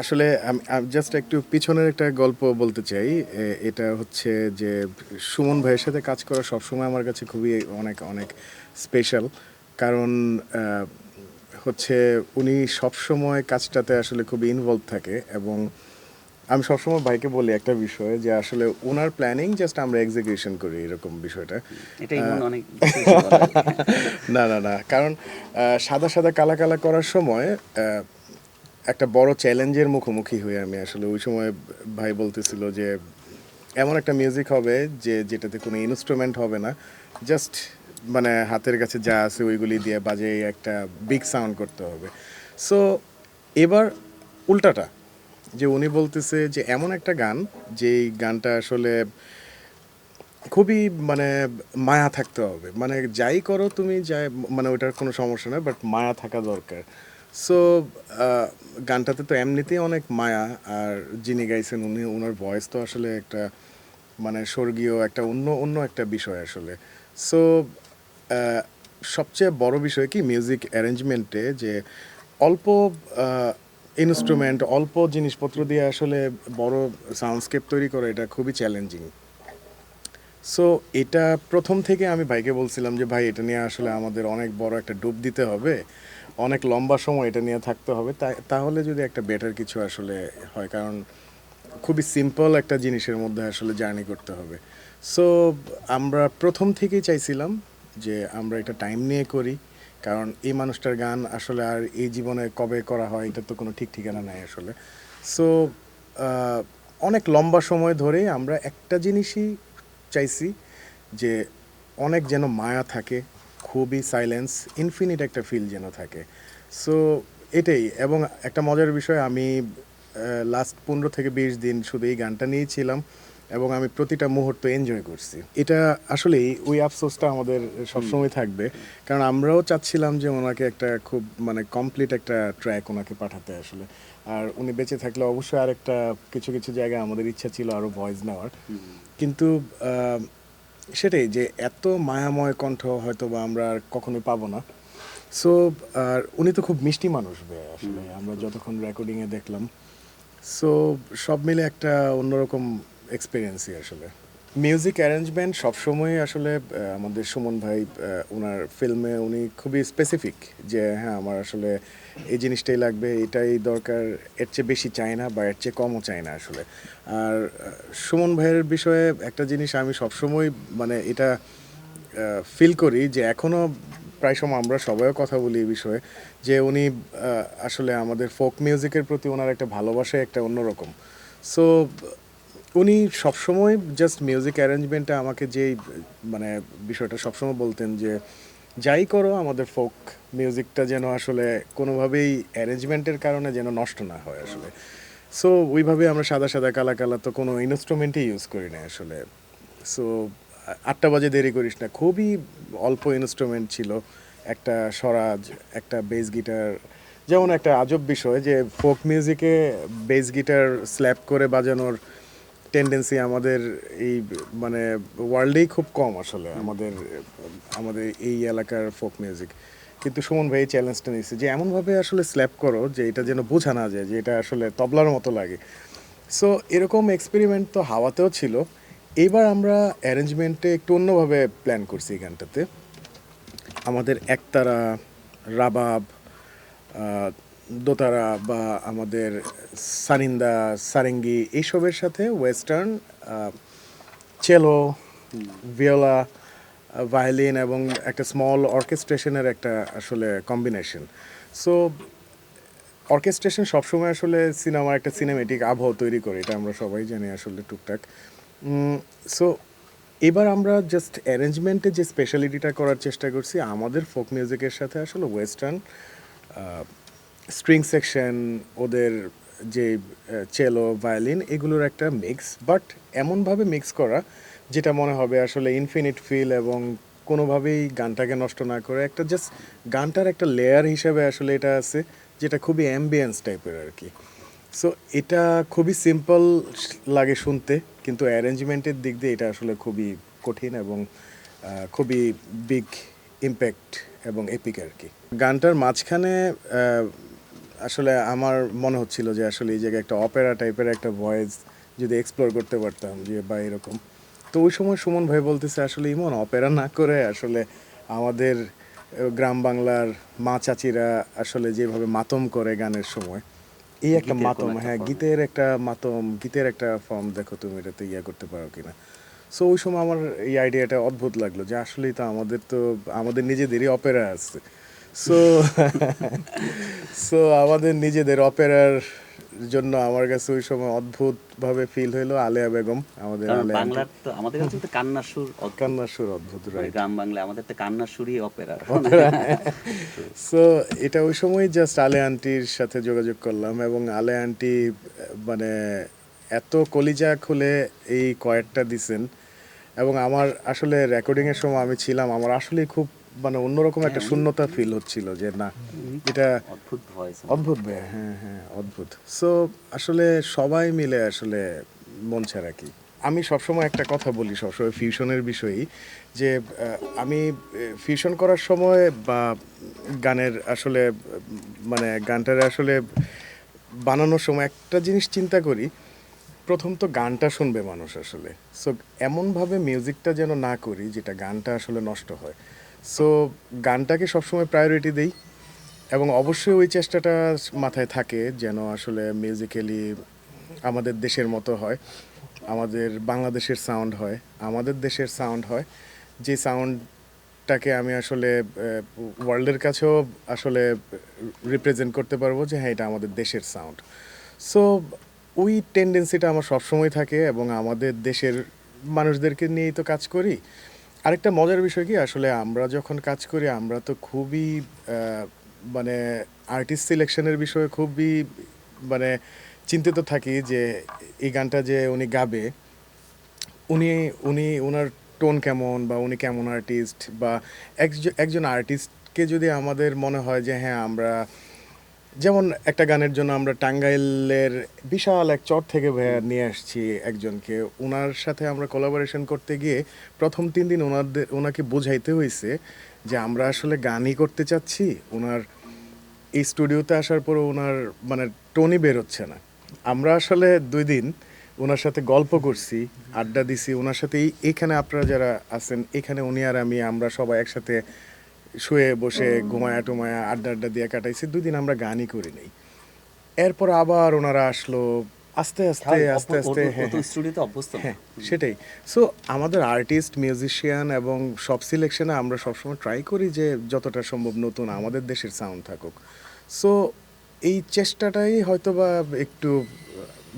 আসলে আমি জাস্ট একটু পিছনের একটা গল্প বলতে চাই। এটা হচ্ছে যে সুমন ভাইয়ের সাথে কাজ করা সবসময় আমার কাছে খুবই অনেক অনেক স্পেশাল। কারণ আ হচ্ছে উনি সবসময় কাজটাতে আসলে খুবই ইনভলভ থাকে এবং আমি সবসময় ভাইকে বলি একটা বিষয় যে আসলে উনার প্ল্যানিং জাস্ট আমরা এক্সিকিউশন করি এরকম বিষয়টা। এটা আ ইমন অনেক বেশি বেশি বলে আর কি। না, না, না। কারণ সাদা, সাদা কালা, কালা করার সময় আ একটা বড় চ্যালেঞ্জের মুখোমুখি হই আমি আসলে। ওই সময় ভাই বলতেছিল যে, এমন একটা মিউজিক হবে যেটাতে কোনো ইন্সট্রুমেন্ট হবে না। জাস্ট মানে হাতের কাছে যা আছে ওইগুলি দিয়ে বাজিয়ে একটা বিগ সাউন্ড করতে হবে। সো এবার উল্টাটা যে উনি বলতেছে যে এমন একটা গান যেই গানটা আসলে খুবই মানে মায়া থাকতে হবে। মানে যাই করো তুমি যাই মানে ওইটার কোনো সমস্যা নাই বাট মায়া থাকা দরকার। সো গানটাতে তো এমনিতেই অনেক মায়া আর যিনি গাইছেন উনি ওনার ভয়েস তো আসলে একটা মানে স্বর্গীয় একটা অন্য অন্য একটা বিষয় আসলে। সো সবচেয়ে বড় বিষয় কি মিউজিক অ্যারেঞ্জমেন্টে যে অল্প ইনস্ট্রুমেন্ট অল্প জিনিসপত্র দিয়ে আসলে বড় সাউন্ডস্কেপ তৈরি করা এটা খুবই চ্যালেঞ্জিং। সো এটা প্রথম থেকে আমি ভাইকে বলছিলাম যে ভাই এটা নিয়ে আসলে আমাদের অনেক বড় একটা ডুব দিতে হবে, অনেক লম্বা সময় এটা নিয়ে থাকতে হবে, তাহলে যদি একটা বেটার কিছু আসলে হয়। কারণ খুবই সিম্পল একটা জিনিসের মধ্যে আসলে জার্নি করতে হবে। সো আমরা প্রথম থেকেই চাইছিলাম যে আমরা এটা টাইম নিয়ে করি, কারণ এই মানুষটার গান আসলে আর এই জীবনে কবে করা হয় এটার তো কোনো ঠিক ঠিকানা নাই আসলে। সো অনেক লম্বা সময় ধরেই আমরা একটা জিনিসই চাইছি যে অনেক যেন মায়া থাকে, খুবই সাইলেন্স, ইনফিনিট একটা ফিল যেন থাকে। সো এটাই। এবং একটা মজার বিষয়, আমি লাস্ট 15 থেকে 20 দিন শুধু এই গানটা নিয়েই ছিলাম এবং আমি প্রতিটা মুহূর্ত এনজয় করছি। এটা আসলেই ওই আফসোসটা আমাদের হুম, সবসময় থাকবে, কারণ আমরাও চাচ্ছিলাম যে ওনাকে একটা খুব মানে কমপ্লিট একটা ট্র্যাক ওনাকে পাঠাতে আসলে। আর উনি বেঁচে থাকলে অবশ্যই আরেকটা কিছু কিছু জায়গায় আমাদের ইচ্ছা ছিল আরও ভয়েস নেওয়ার। হুম, কিন্তু আহ, সেটাই যে এত মায়াময় কণ্ঠ হয়তো বা আমরা আর কখনোই পাবো না। সো আর উনি তো খুব মিষ্টি মানুষ বে হুম, আসলে, আমরা খুব। যতক্ষণ রেকর্ডিংয়ে দেখলাম। সো সব মিলে একটা অন্যরকম এক্সপিরিয়েন্সই আসলে। মিউজিক অ্যারেঞ্জমেন্ট সবসময় আসলে আমাদের সুমন ভাই ওনার ফিল্মে উনি খুবই স্পেসিফিক যে হ্যাঁ আমার আসলে এই জিনিসটাই লাগবে, এটাই দরকার, এর চেয়ে বেশি চাই না বা এর চেয়ে কমও চাই না আসলে। আর সুমন ভাইয়ের বিষয়ে একটা জিনিস আমি সবসময় মানে এটা ফিল করি যে এখনও প্রায় সময় আমরা সবাইও কথা বলি এই বিষয়ে যে উনি আসলে আমাদের ফোক মিউজিকের প্রতি ওনার একটা ভালোবাসা একটা অন্যরকম। সো উনি সবসময় জাস্ট মিউজিক অ্যারেঞ্জমেন্টে আমাকে যেই মানে বিষয়টা সবসময় বলতেন যে যাই করো আমাদের ফোক মিউজিকটা যেন আসলে কোনোভাবেই অ্যারেঞ্জমেন্টের কারণে যেন নষ্ট না হয় আসলে। সো ওইভাবে আমরা সাদা সাদা কালা কালা তো কোনো ইনস্ট্রুমেন্টই ইউজ করি না আসলে। সো 8টা বাজে দেরি করিস না খুবই অল্প ইনস্ট্রুমেন্ট ছিল, একটা স্বরাজ, একটা বেস গিটার। যেমন একটা আজব বিষয় যে ফোক মিউজিকে বেস গিটার স্ল্যাপ করে বাজানোর টেন্ডেন্সি আমাদের এই মানে ওয়ার্ল্ডেই খুব কম আসলে, আমাদের আমাদের এই এলাকার ফোক মিউজিক। কিন্তু সুমন ভাই এই চ্যালেঞ্জটা নিচ্ছে যে এমনভাবে আসলে স্ল্যাপ করো যে এটা যেন বোঝা না যায় যে এটা আসলে তবলার মতো লাগে। সো এরকম এক্সপেরিমেন্ট তো হাওয়াতেও ছিল। এইবার আমরা অ্যারেঞ্জমেন্টে একটু অন্যভাবে প্ল্যান করছি এই গানটাতে। আমাদের একতারা, রাবাব, আহ, দোতারা বা আমাদের সারিন্দা, সারেঙ্গি এইসবের সাথে ওয়েস্টার্ন চেলো, ভিওলা, ভায়োলিন এবং একটা স্মল অর্কেস্ট্রেশনের একটা আসলে কম্বিনেশন। সো অর্কেস্ট্রেশন সবসময় আসলে সিনেমার একটা সিনেমেটিক আবহ তৈরি করে, এটা আমরা সবাই জানি আসলে টুকটাক। সো এবার আমরা জাস্ট অ্যারেঞ্জমেন্টে যে স্পেশালিটিটা করার চেষ্টা করছি আমাদের ফোক মিউজিকের সাথে আসলে ওয়েস্টার্ন স্ট্রিং সেকশন, ওদের যে চেলো, ভায়োলিন এগুলোর একটা মিক্স, বাট এমনভাবে মিক্স করা যেটা মনে হবে আসলে ইনফিনিট ফিল এবং কোনোভাবেই গানটাকে নষ্ট না করে একটা জাস্ট গানটার একটা লেয়ার হিসেবে আসলে এটা আছে, যেটা খুবই অ্যাম্বিয়েন্স টাইপের আর কি। সো এটা খুবই সিম্পল লাগে শুনতে, কিন্তু অ্যারেঞ্জমেন্টের দিক দিয়ে এটা আসলে খুবই কঠিন এবং খুবই বিগ ইম্প্যাক্ট এবং এপিক আর কি। গানটার মাঝখানে আসলে আমার মনে হচ্ছিল যে আসলে এই জায়গায় একটা অপেরা টাইপের একটা ভয়েস যদি এক্সপ্লোর করতে পারতাম যে বা এরকম। তো ওই সময় সুমন ভাই বলতেছে আসলে ইমন অপেরা না করে আসলে আমাদের গ্রাম বাংলার মা চাচিরা আসলে যেভাবে মাতম করে গানের সময়, এই একটা গীতের কোনো মাতম, একটা হ্যাঁ ফর্মে। গীতের একটা মাতম, গীতের একটা ফর্ম দেখো তুমি এটাতে ইয়া করতে পারো কিনা। সো ওই সময় আমার এই আইডিয়াটা অদ্ভুত লাগলো যে আসলেই তো আমাদের নিজেদেরই অপেরা আছে। সো সো আমাদের নিজেদের অপেরার জন্য আমার কাছে ওই সময় অদ্ভুতভাবে ফিল হইলো। আলেয়া বেগম, আমাদের কারণ আলেয়া আন্টি, বাংলার তো আমাদের কাছে তো কান্নার সুর অদ্ভুত। কান্নার সুর অদ্ভুত, মানে রাইট। গ্রাম বাংলায় আমাদের তো কান্নার সুরই অপেরা। অপেরা। সো এটা ওই সময় জাস্ট আলে আন্টির সাথে যোগাযোগ করলাম এবং আলে আন্টি মানে এত কলিজা খুলে এই কয়েকটা দিছেন এবং আমার আসলে রেকর্ডিংয়ের সময় আমি ছিলাম, আমার আসলে খুব মানে অন্যরকম হ্যাঁ, একটা শূন্যতা ফিল হচ্ছিল যে না এটা অদ্ভুত ভয়েস। অদ্ভুত ভাই, হ্যাঁ হ্যাঁ অদ্ভুত। সো আসলে সবাই মিলে আসলে মন ছাড়া কি। আমি সবসময় একটা কথা বলি সবসময় ফিউশনের বিষয়েই যে আমি ফিউশন করার সময় বা গানের আসলে মানে গানটার আসলে বানানোর সময় একটা জিনিস চিন্তা করি, প্রথম তো গানটা শুনবে মানুষ আসলে। সো এমনভাবে মিউজিকটা যেন না করি যেটা গানটা আসলে নষ্ট হয়। সো গানটাকে সবসময় প্রায়োরিটি দেই এবং অবশ্যই ওই চেষ্টাটা মাথায় থাকে যেন আসলে মিউজিক্যালি আমাদের দেশের মতো হয়, আমাদের বাংলাদেশের সাউন্ড হয়, আমাদের দেশের সাউন্ড হয়, যে সাউন্ডটাকে আমি আসলে ওয়ার্ল্ডের কাছেও আসলে রিপ্রেজেন্ট করতে পারবো যে হ্যাঁ এটা আমাদের দেশের সাউন্ড। সো ওই টেন্ডেন্সিটা আমার সবসময় থাকে এবং আমাদের দেশের মানুষদেরকে নিয়েই তো কাজ করি। আরেকটা মজার বিষয় কি আসলে আমরা যখন কাজ করি আমরা তো খুবই মানে আর্টিস্ট সিলেকশনের বিষয়ে খুবই মানে চিন্তিত থাকি যে এই গানটা যে উনি গাবে উনি উনি ওনার টোন কেমন বা উনি কেমন আর্টিস্ট বা একজন আর্টিস্টকে যদি আমাদের মনে হয় যে হ্যাঁ আমরা যেমন একটা গানের জন্য আমরা টাঙ্গাইলের বিশাল এক চর থেকে ভাইয়া নিয়ে আসছি একজনকে, ওনার সাথে আমরা কোলাবোরেশন করতে গিয়ে প্রথম 3 দিন ওনাকে বোঝাইতে হয়েছে যে আমরা আসলে গানই করতে চাচ্ছি। ওনার এই স্টুডিওতে আসার পর ওনার মানে টোনই বেরোচ্ছে না। আমরা আসলে 2 দিন ওনার সাথে গল্প করছি, আড্ডা দিছি ওনার সাথে। এইখানে আপনারা যারা আছেন এখানে উনি আর আমরা সবাই একসাথে শুয়ে বসে ঘুমায়া টুমায়া আড্ডা আড্ডা দিয়ে কাটাইছি। 2 দিন আমরা গানই করি নাই। এরপর আবার ওনারা আসলো আস্তে আস্তে আস্তে আস্তে, ও হ্যাঁ তো হ্যাঁ স্টুডিওতে অভ্যস্ত না। হ্যাঁ সেটাই। সো আমাদের আর্টিস্ট মিউজিশিয়ান এবং সব সিলেকশনে আমরা সবসময় ট্রাই করি যে যতটা সম্ভব নতুন আমাদের দেশের সাউন্ড থাকুক। সো এই চেষ্টাটাই হয়তো বা একটু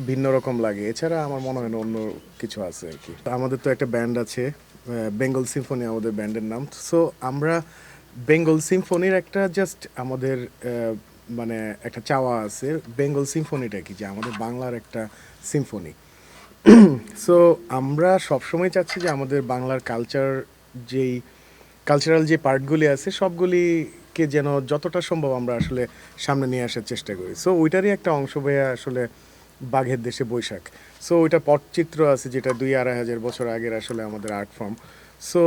ভিন্ন রকম লাগে, এছাড়া আমার মনে হয় না অন্য কিছু আছে আর কি। আমাদের তো একটা ব্যান্ড আছে বেঙ্গল সিম্ফনি আমাদের ব্যান্ডের নাম। সো আমরা বেঙ্গল সিম্ফনির একটা জাস্ট আমাদের মানে একটা চাওয়া আছে, বেঙ্গল সিম্ফনিটা কি যে আমাদের বাংলার একটা সিম্ফনি। সো আমরা সবসময় চাচ্ছি যে আমাদের বাংলার যেই কালচারাল যে পার্টগুলি আছে সবগুলিকে যেন যতটা সম্ভব আমরা আসলে সামনে নিয়ে আসার চেষ্টা করি। সো ওইটারই একটা অংশ ভাইয়া আসলে বাঘের দেশে বৈশাখ। সো ওইটা পটচিত্র আছে যেটা 2-2.5 হাজার বছর আগের আসলে আমাদের আর্ট ফর্ম। সো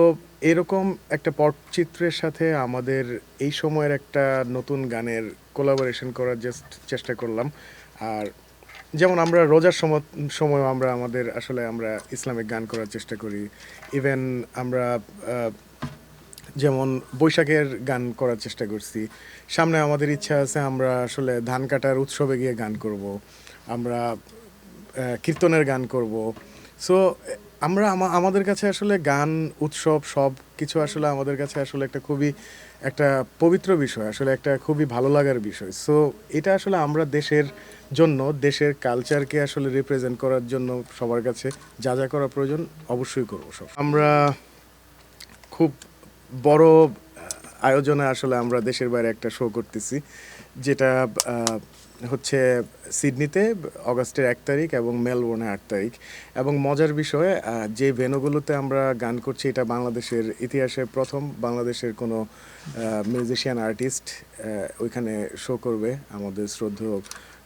এরকম একটা পটচিত্রের সাথে আমাদের এই সময়ের একটা নতুন গানের কোলাবোরেশন করার জাস্ট চেষ্টা করলাম। আর যেমন আমরা রোজার সময় আমরা ইসলামিক গান করার চেষ্টা করি। ইভেন আমরা যেমন বৈশাখের গান করার চেষ্টা করছি। সামনে আমাদের ইচ্ছা আছে আমরা আসলে ধান কাটার উৎসবে গিয়ে গান করব, আমরা কীর্তনের গান করব। সো আমাদের কাছে আসলে গান উৎসব সব কিছু আসলে আমাদের কাছে আসলে একটা পবিত্র বিষয়, আসলে একটা খুবই ভালো লাগার বিষয়। সো এটা আসলে আমরা দেশের জন্য দেশের কালচারকে আসলে রিপ্রেজেন্ট করার জন্য সবার কাছে যা যা করা প্রয়োজন অবশ্যই করবো সব। আমরা খুব বড় আয়োজনে আসলে আমরা দেশের বাইরে একটা শো করতেছি, যেটা হচ্ছে সিডনিতে অগাস্টের 1 তারিখ এবং মেলবোর্নে 8 তারিখ। এবং মজার বিষয় যে ভেন্যুগুলোতে আমরা গান করছি এটা বাংলাদেশের ইতিহাসে প্রথম বাংলাদেশের কোনো মিউজিশিয়ান আর্টিস্ট ওইখানে শো করবে। আমাদের শ্রদ্ধেয়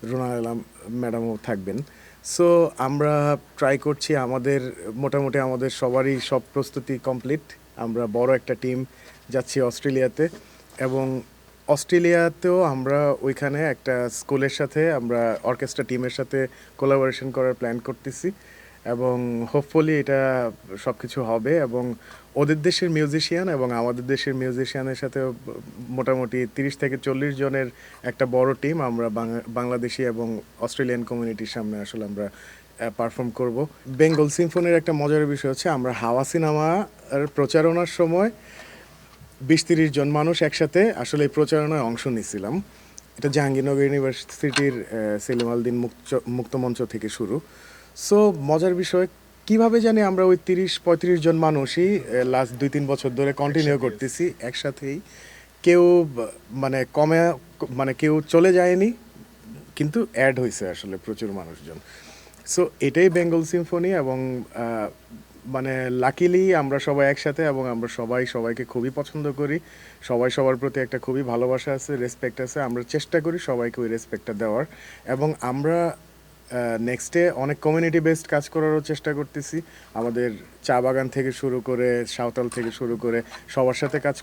রুনা আলম ম্যাডামও থাকবেন। সো আমরা ট্রাই করছি, মোটামুটি আমাদের সবারই সব প্রস্তুতি কমপ্লিট। আমরা বড় একটা টিম যাচ্ছি অস্ট্রেলিয়াতে এবং অস্ট্রেলিয়াতেও আমরা ওইখানে একটা স্কুলের সাথে আমরা অর্কেস্ট্রা টিমের সাথে কোলাবোরেশন করার প্ল্যান করতেছি এবং হোপফুলি এটা সব কিছু হবে এবং ওদের দেশের মিউজিশিয়ান এবং আমাদের দেশের মিউজিশিয়ানের সাথে মোটামুটি 30 থেকে 40 জনের একটা বড় টিম আমরা বাংলাদেশি এবং অস্ট্রেলিয়ান কমিউনিটির সামনে আসলে আমরা পারফর্ম করব। বেঙ্গল সিম্ফনির একটা মজার বিষয় হচ্ছে আমরা হাওয়া সিনেমার প্রচারণার সময় 20-30 জন মানুষ একসাথে আসলে এই প্রচারণায় অংশ নিয়েছিলাম। এটা জাহাঙ্গীরনগর ইউনিভার্সিটির সেলিম আল দিন মুক্ত মঞ্চ থেকে শুরু। সো মজার বিষয় কিভাবে জানি আমরা ওই 30-35 জন মানুষই লাস্ট 2-3 বছর ধরে কন্টিনিউ করতেছি একসাথেই। কেউ মানে কমে মানে কেউ চলে যায়নি কিন্তু অ্যাড হয়েছে আসলে প্রচুর মানুষজন। সো এটাই বেঙ্গল সিম্ফনি এবং মানে লাকিলি আমরা সবাই একসাথে এবং আমরা সবাই সবাইকে খুবই পছন্দ করি। সবাই সবার প্রতি একটা খুবই ভালোবাসা আছে, রেসপেক্ট আছে। আমরা চেষ্টা করি সবাইকে ওই রেসপেক্টটা দেওয়ার এবং আমরা নেক্সটে অনেক কমিউনিটি বেসড কাজ করারও চেষ্টা করতেছি। আমাদের চা বাগান থেকে শুরু করে সাঁওতাল থেকে শুরু করে সবার সাথে কাজ